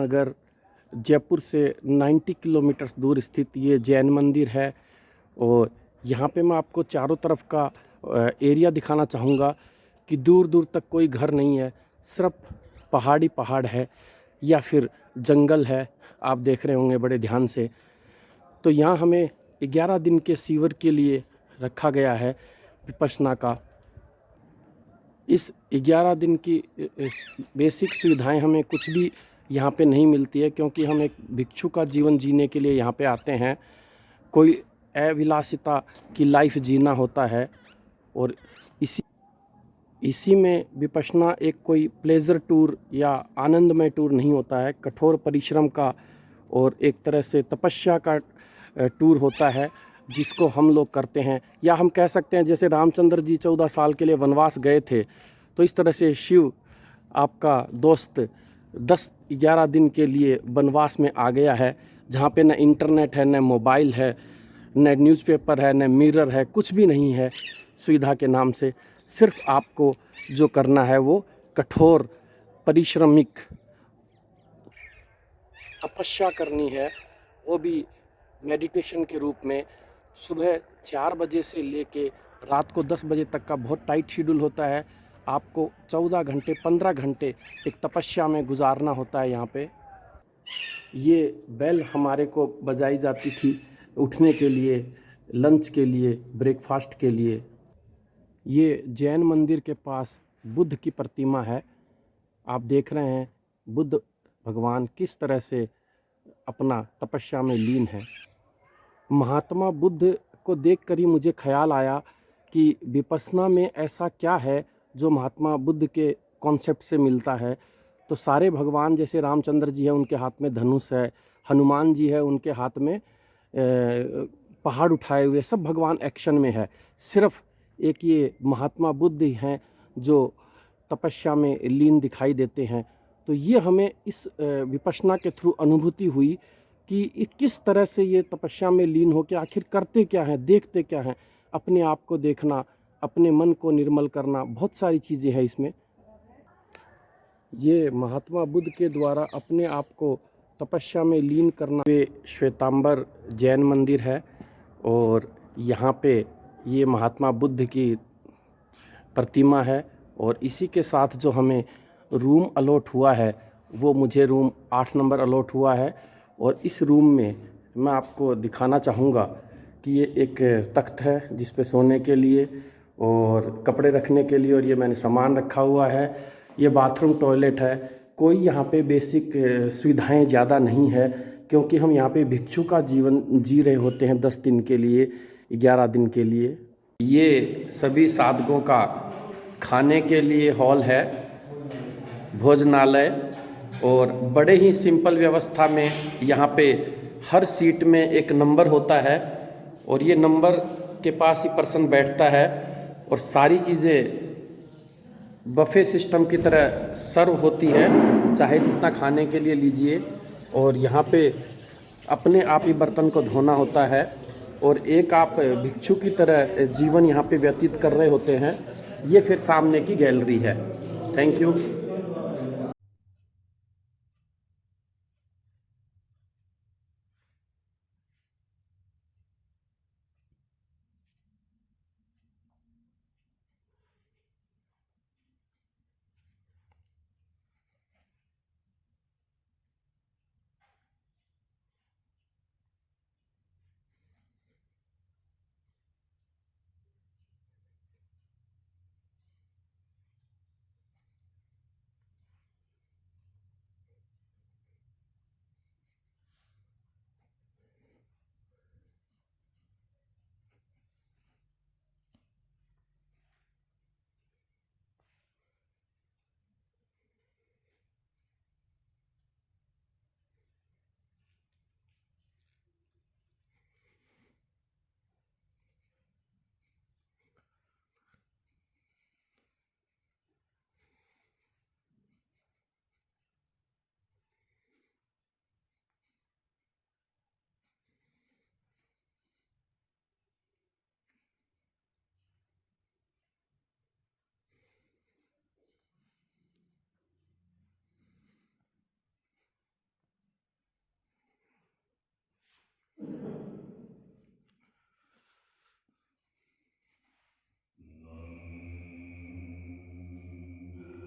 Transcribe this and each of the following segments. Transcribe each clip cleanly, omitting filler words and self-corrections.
नगर जयपुर से 90 किलोमीटर दूर स्थित ये जैन मंदिर है। और यहाँ पे मैं आपको चारों तरफ का एरिया दिखाना चाहूँगा कि दूर दूर तक कोई घर नहीं है, सिर्फ पहाड़ी पहाड़ है या फिर जंगल है। आप देख रहे होंगे बड़े ध्यान से। तो यहाँ हमें 11 दिन के शिविर के लिए रखा गया है विपश्यना का। इस 11 दिन की बेसिक सुविधाएं हमें कुछ भी यहाँ पे नहीं मिलती है, क्योंकि हम एक भिक्षु का जीवन जीने के लिए यहाँ पे आते हैं। कोई अविलासिता की लाइफ जीना होता है और इसी में विपश्यना एक कोई प्लेजर टूर या आनंदमय टूर नहीं होता है। कठोर परिश्रम का और एक तरह से तपस्या का टूर होता है, जिसको हम लोग करते हैं। या हम कह सकते हैं जैसे रामचंद्र जी 14 साल के लिए वनवास गए थे, तो इस तरह से शिव आपका दोस्त 10-11 दिन के लिए वनवास में आ गया है, जहाँ पे न इंटरनेट है, न मोबाइल है, न न्यूज़पेपर है, न मिरर है, कुछ भी नहीं है सुविधा के नाम से। सिर्फ आपको जो करना है वो कठोर परिश्रमिक तपस्या करनी है, वो भी मेडिटेशन के रूप में। सुबह 4 बजे से लेके रात को 10 बजे तक का बहुत टाइट शेड्यूल होता है। आपको 14 घंटे 15 घंटे एक तपस्या में गुजारना होता है यहाँ पे। ये बेल हमारे को बजाई जाती थी उठने के लिए, लंच के लिए, ब्रेकफास्ट के लिए। ये जैन मंदिर के पास बुद्ध की प्रतिमा है। आप देख रहे हैं बुद्ध भगवान किस तरह से अपना तपस्या में लीन है। महात्मा बुद्ध को देखकर ही मुझे ख्याल आया कि विपश्यना में ऐसा क्या है जो महात्मा बुद्ध के कॉन्सेप्ट से मिलता है। तो सारे भगवान, जैसे रामचंद्र जी है उनके हाथ में धनुष है, हनुमान जी है उनके हाथ में पहाड़ उठाए हुए, सब भगवान एक्शन में है। सिर्फ एक ये महात्मा बुद्ध ही हैं जो तपस्या में लीन दिखाई देते हैं। तो ये हमें इस विपश्यना के थ्रू अनुभूति हुई कि किस तरह से ये तपस्या में लीन होकर आखिर करते क्या हैं, देखते क्या हैं। अपने आप को देखना, अपने मन को निर्मल करना, बहुत सारी चीज़ें हैं इसमें। ये महात्मा बुद्ध के द्वारा अपने आप को तपस्या में लीन करना। वे श्वेतांबर जैन मंदिर है और यहाँ पे ये महात्मा बुद्ध की प्रतिमा है। और इसी के साथ जो हमें रूम अलॉट हुआ है, वो मुझे रूम 8 नंबर अलॉट हुआ है। और इस रूम में मैं आपको दिखाना चाहूँगा कि ये एक तख्त है जिस पे सोने के लिए और कपड़े रखने के लिए, और ये मैंने सामान रखा हुआ है। ये बाथरूम टॉयलेट है। कोई यहाँ पे बेसिक सुविधाएं ज़्यादा नहीं है, क्योंकि हम यहाँ पे भिक्षु का जीवन जी रहे होते हैं 10 दिन के लिए, 11 दिन के लिए। ये सभी साधकों का खाने के लिए हॉल है, भोजनालय, और बड़े ही सिंपल व्यवस्था में यहाँ पे हर सीट में एक नंबर होता है और ये नंबर के पास ही पर्सन बैठता है और सारी चीज़ें बफे सिस्टम की तरह सर्व होती है, चाहे जितना खाने के लिए लीजिए। और यहाँ पे अपने आप ही बर्तन को धोना होता है और एक आप भिक्षु की तरह जीवन यहाँ पे व्यतीत कर रहे होते हैं। ये फिर सामने की गैलरी है। Thank you.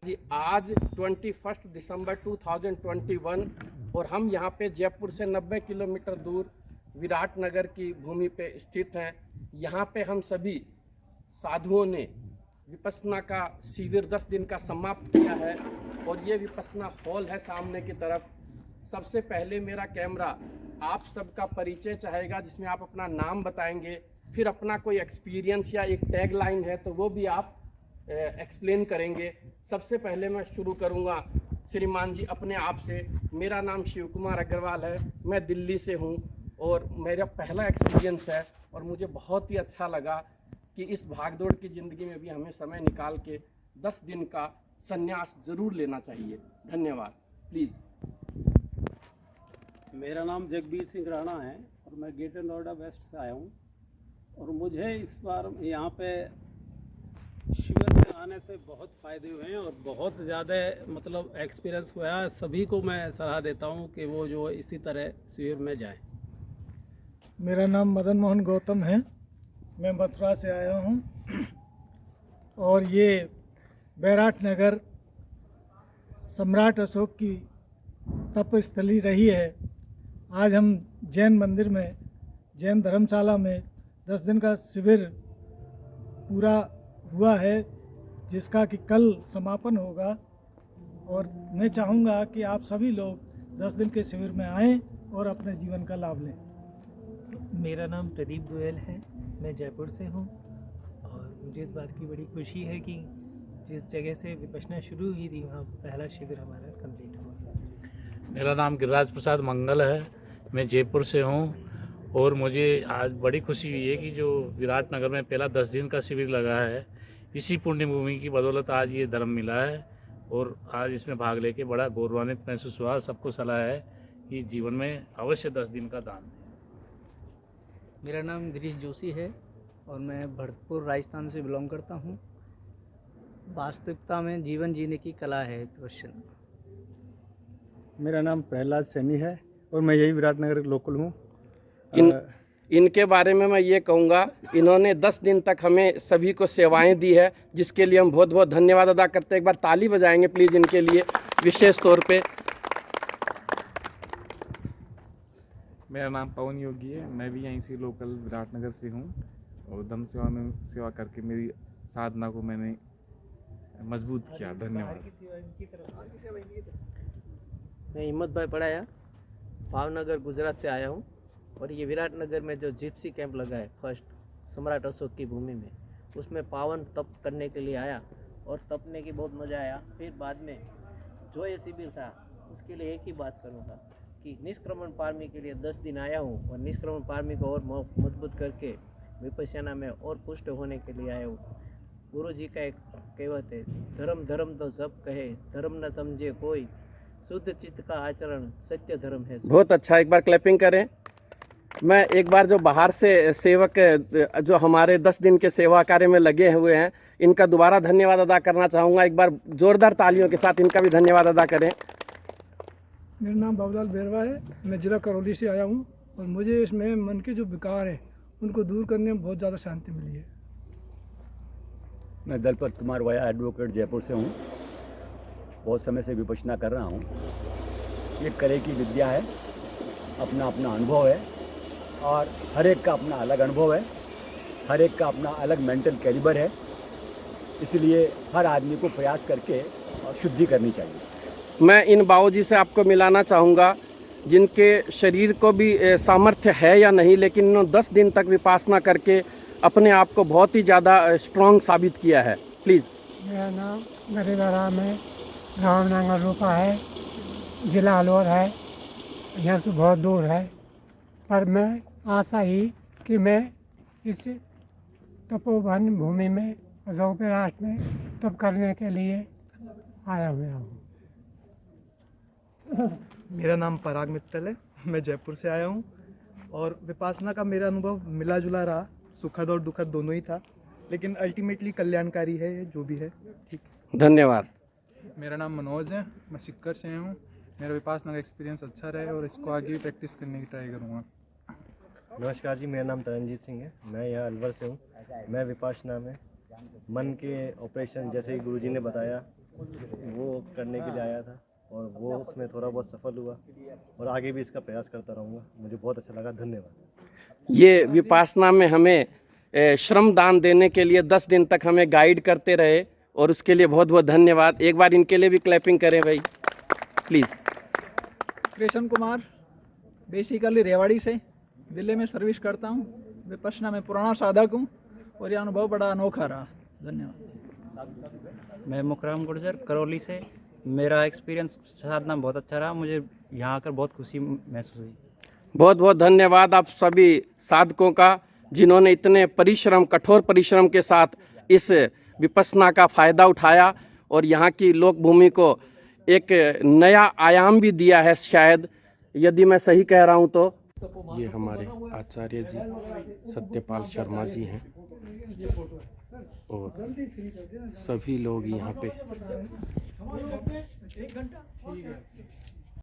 जी आज 21 दिसंबर 2021 और हम यहाँ पे जयपुर से 90 किलोमीटर दूर विराटनगर की भूमि पे स्थित हैं। यहाँ पे हम सभी साधुओं ने विपस्सना का शिविर 10 दिन का समाप्त किया है और ये विपस्सना हॉल है सामने की तरफ। सबसे पहले मेरा कैमरा आप सबका परिचय चाहेगा, जिसमें आप अपना नाम बताएंगे, फिर अपना कोई एक्सपीरियंस या एक टैग लाइन है तो वो भी आप एक्सप्लेन करेंगे। सबसे पहले मैं शुरू करूंगा श्रीमान जी अपने आप से। मेरा नाम शिव कुमार अग्रवाल है, मैं दिल्ली से हूं और मेरा पहला एक्सपीरियंस है और मुझे बहुत ही अच्छा लगा कि इस भागदौड़ की ज़िंदगी में भी हमें समय निकाल के 10 दिन का संन्यास ज़रूर लेना चाहिए। धन्यवाद। प्लीज़। मेरा नाम जगबीर सिंह राणा है और मैं ग्रेटर नोएडा वेस्ट से आया हूँ और मुझे इस बार यहाँ पे शिविर में आने से बहुत फ़ायदे हुए हैं और बहुत ज़्यादा मतलब एक्सपीरियंस हुआ है। सभी को मैं सलाह देता हूँ कि वो जो इसी तरह शिविर में जाएं। मेरा नाम मदन मोहन गौतम है, मैं मथुरा से आया हूँ और ये बैराटनगर सम्राट अशोक की तपस्थली रही है। आज हम जैन मंदिर में, जैन धर्मशाला में 10 दिन का शिविर पूरा हुआ है, जिसका कि कल समापन होगा और मैं चाहूँगा कि आप सभी लोग 10 दिन के शिविर में आएँ और अपने जीवन का लाभ लें। मेरा नाम प्रदीप गोयल है, मैं जयपुर से हूँ और मुझे इस बात की बड़ी खुशी है कि जिस जगह से विपश्यना शुरू हुई थी वहाँ पहला शिविर हमारा कंप्लीट हुआ। मेरा नाम गिरिराज प्रसाद मंगल है, मैं जयपुर से हूँ और मुझे आज बड़ी खुशी हुई है कि जो विराटनगर में पहला 10 दिन का शिविर लगा है, इसी पुण्य भूमि की बदौलत आज ये धर्म मिला है और आज इसमें भाग लेके बड़ा गौरवान्वित महसूस हुआ। सबको सलाह है कि जीवन में अवश्य 10 दिन का दान दें। मेरा नाम गिरीश जोशी है और मैं भरतपुर राजस्थान से बिलोंग करता हूँ। वास्तविकता में जीवन जीने की कला है क्वेश्चन। मेरा नाम प्रहलाद सैनी है और मैं यही विराटनगर लोकल हूँ। इनके बारे में मैं ये कहूँगा, इन्होंने 10 दिन तक हमें सभी को सेवाएं दी है, जिसके लिए हम बहुत बहुत धन्यवाद अदा करते हैं। एक बार ताली बजाएंगे प्लीज़ इनके लिए विशेष तौर पे। मेरा नाम पवन योगी है, मैं भी यहीं से लोकल विराटनगर से हूँ और धम्म सेवा में सेवा करके मेरी साधना को मैंने मजबूत किया। धन्यवाद। मैं हिम्मत भाई पढ़ाया, भावनगर गुजरात से आया हूँ और ये विराटनगर में जो जिप्सी कैंप लगा है फर्स्ट सम्राट अशोक की भूमि में, उसमें पावन तप करने के लिए आया और तपने की बहुत मज़ा आया। फिर बाद में जो ये शिविर था उसके लिए एक ही बात करूँगा कि निष्क्रमण पारमी के लिए 10 दिन आया हूँ और निष्क्रमण पारमी को और मजबूत करके विपश्यना में और पुष्ट होने के लिए आया हूँ। गुरु जी का एक कहावत है, धर्म धर्म तो जब कहे, धर्म न समझे कोई, शुद्ध चित्त का आचरण सत्य धर्म है। बहुत अच्छा, एक बार क्लैपिंग करें। मैं एक बार जो बाहर से सेवक जो हमारे 10 दिन के सेवा कार्य में लगे हुए हैं, इनका दोबारा धन्यवाद अदा करना चाहूँगा। एक बार जोरदार तालियों के साथ इनका भी धन्यवाद अदा करें। मेरा नाम बाबूलाल बेरवा है, मैं ज़िला करौली से आया हूँ और मुझे इसमें मन के जो विकार है उनको दूर करने में बहुत ज़्यादा शांति मिली है। मैं दलपत कुमार वाया एडवोकेट जयपुर से हूँ। बहुत समय से विपश्यना कर रहा हूँ। ये कले की विद्या है, अपना अपना अनुभव है और हर एक का अपना अलग अनुभव है, हर एक का अपना अलग मेंटल कैलिबर है। इसलिए हर आदमी को प्रयास करके शुद्धि करनी चाहिए। मैं इन बाबूजी से आपको मिलाना चाहूँगा, जिनके शरीर को भी सामर्थ्य है या नहीं, लेकिन इन्होंने 10 दिन तक विपासना करके अपने आप को बहुत ही ज़्यादा स्ट्रॉन्ग साबित किया है। प्लीज़। मेरा नाम गरीबा राम है, गाँव नांगल रूपा है, जिला अलवर है, यहाँ से बहुत दूर है, पर मैं आशा ही कि मैं इस तपोवन भूमि में अशोक विराट में तप करने के लिए आया हुआ हूँ। मेरा नाम पराग मित्तल है, मैं जयपुर से आया हूँ और विपासना का मेरा अनुभव मिला जुला रहा, सुखद और दुखद दोनों ही था, लेकिन अल्टीमेटली कल्याणकारी है ये जो भी है। ठीक, धन्यवाद। मेरा नाम मनोज है, मैं सिक्कर से हूँ। मेरा विपासना का एक्सपीरियंस अच्छा रहे और इसको आगे भी प्रैक्टिस करने की ट्राई करूँगा। नमस्कार जी, मेरा नाम तरनजीत सिंह है, मैं यहाँ अलवर से हूँ। मैं विपासना में मन के ऑपरेशन जैसे ही गुरुजी ने बताया वो करने के लिए आया था और वो उसमें थोड़ा बहुत सफल हुआ और आगे भी इसका प्रयास करता रहूँगा। मुझे बहुत अच्छा लगा, धन्यवाद। ये विपासना में हमें श्रम दान देने के लिए 10 दिन तक हमें गाइड करते रहे और उसके लिए बहुत बहुत धन्यवाद। एक बार इनके लिए भी क्लैपिंग करें भाई प्लीज़। कृष्ण कुमार, बेसिकली रेवाड़ी से दिल्ली में सर्विस करता हूँ। विपश्यना में पुराना साधक हूँ और यह अनुभव बड़ा अनोखा रहा। धन्यवाद। मैं मुकरम गुर्जर, करौली से। मेरा एक्सपीरियंस साधना बहुत अच्छा रहा। मुझे यहाँ आकर बहुत खुशी महसूस हुई। बहुत बहुत धन्यवाद आप सभी साधकों का, जिन्होंने इतने परिश्रम, कठोर परिश्रम के साथ इस विपश्यना का फ़ायदा उठाया और यहाँ की लोक भूमि को एक नया आयाम भी दिया है शायद, यदि मैं सही कह रहा हूँ तो। ये हमारे आचार्य जी सत्यपाल शर्मा जी हैं और सभी लोग यहाँ पे।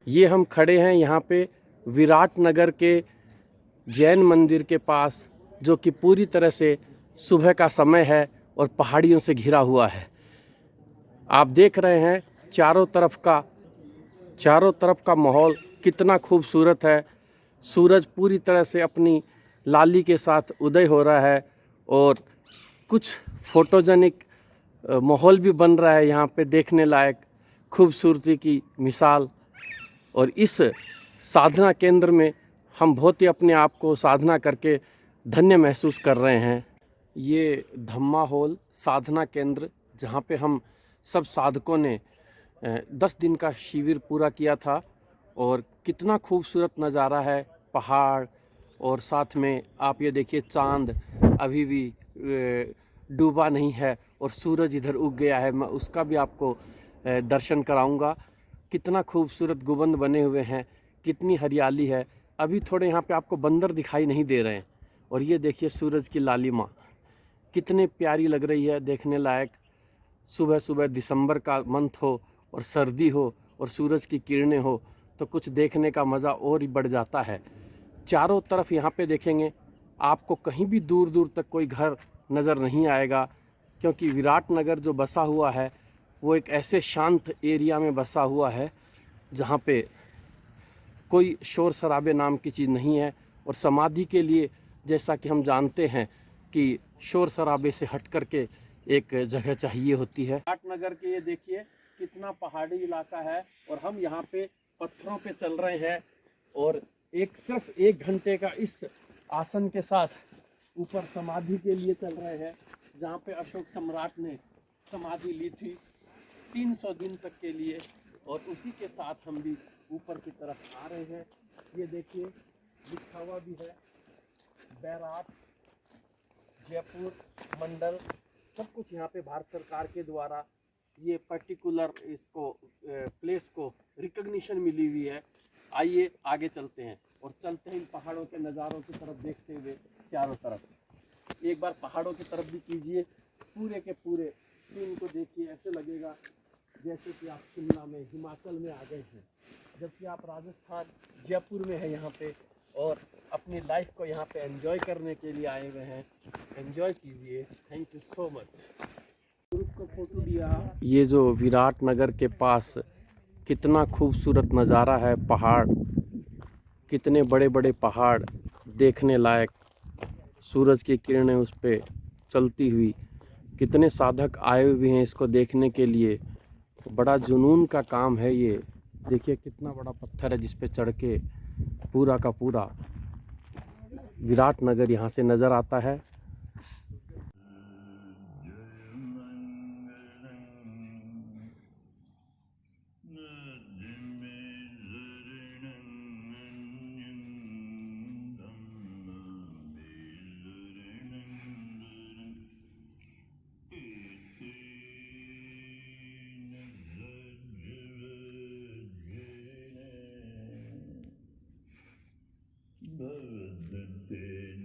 ये हम खड़े हैं यहाँ पे विराट नगर के जैन मंदिर के पास, जो कि पूरी तरह से सुबह का समय है और पहाड़ियों से घिरा हुआ है। आप देख रहे हैं चारों तरफ का माहौल कितना खूबसूरत है। सूरज पूरी तरह से अपनी लाली के साथ उदय हो रहा है और कुछ फोटोजेनिक माहौल भी बन रहा है यहाँ पे, देखने लायक खूबसूरती की मिसाल। और इस साधना केंद्र में हम बहुत ही अपने आप को साधना करके धन्य महसूस कर रहे हैं। ये धम्मा हॉल साधना केंद्र, जहाँ पे हम सब साधकों ने 10 दिन का शिविर पूरा किया था और कितना खूबसूरत नज़ारा है, पहाड़ और साथ में आप ये देखिए चांद अभी भी डूबा नहीं है और सूरज इधर उग गया है। मैं उसका भी आपको दर्शन कराऊंगा। कितना खूबसूरत गुंबद बने हुए हैं, कितनी हरियाली है। अभी थोड़े यहाँ पे आपको बंदर दिखाई नहीं दे रहे हैं और ये देखिए सूरज की लालिमा कितनी प्यारी लग रही है, देखने लायक। सुबह सुबह दिसंबर का मंथ हो और सर्दी हो और सूरज की किरणें हो तो कुछ देखने का मज़ा और ही बढ़ जाता है। चारों तरफ यहाँ पे देखेंगे आपको कहीं भी दूर दूर तक कोई घर नज़र नहीं आएगा, क्योंकि विराट नगर जो बसा हुआ है वो एक ऐसे शांत एरिया में बसा हुआ है जहाँ पे कोई शोर शराबे नाम की चीज़ नहीं है। और समाधि के लिए जैसा कि हम जानते हैं कि शोर शराबे से हट कर के एक जगह चाहिए होती है। विराट नगर के ये देखिए कितना पहाड़ी इलाका है और हम यहाँ पे पत्थरों पे चल रहे हैं और सिर्फ 1 घंटे का इस आसन के साथ ऊपर समाधि के लिए चल रहे हैं, जहाँ पे अशोक सम्राट ने समाधि ली थी 300 दिन तक के लिए। और उसी के साथ हम भी ऊपर की तरफ आ रहे हैं। ये देखिए लिखा हुआ भी है बैराट जयपुर मंडल, सब कुछ यहाँ पे भारत सरकार के द्वारा ये पर्टिकुलर इसको प्लेस को रिकग्निशन मिली हुई है। आइए आगे चलते हैं और चलते हैं इन पहाड़ों के नज़ारों की तरफ देखते हुए चारों तरफ। एक बार पहाड़ों की तरफ भी कीजिए, पूरे के पूरे सीन को देखिए, ऐसे लगेगा जैसे कि आप शिमला में, हिमाचल में आ गए हैं, जबकि आप राजस्थान जयपुर में हैं यहाँ पे और अपनी लाइफ को यहाँ पे एंजॉय करने के लिए आए हुए हैं। एंजॉय कीजिए। Thank you so much. Group को फोटो लिया। ये जो विराट नगर के पास कितना खूबसूरत नज़ारा है, पहाड़, कितने बड़े बड़े पहाड़ देखने लायक, सूरज की किरणें उस पे चलती हुई, कितने साधक आए हुए हैं इसको देखने के लिए। बड़ा जुनून का काम है ये। देखिए कितना बड़ा पत्थर है जिस पे चढ़ के पूरा का पूरा विराट नगर यहाँ से नज़र आता है। Bhagavatam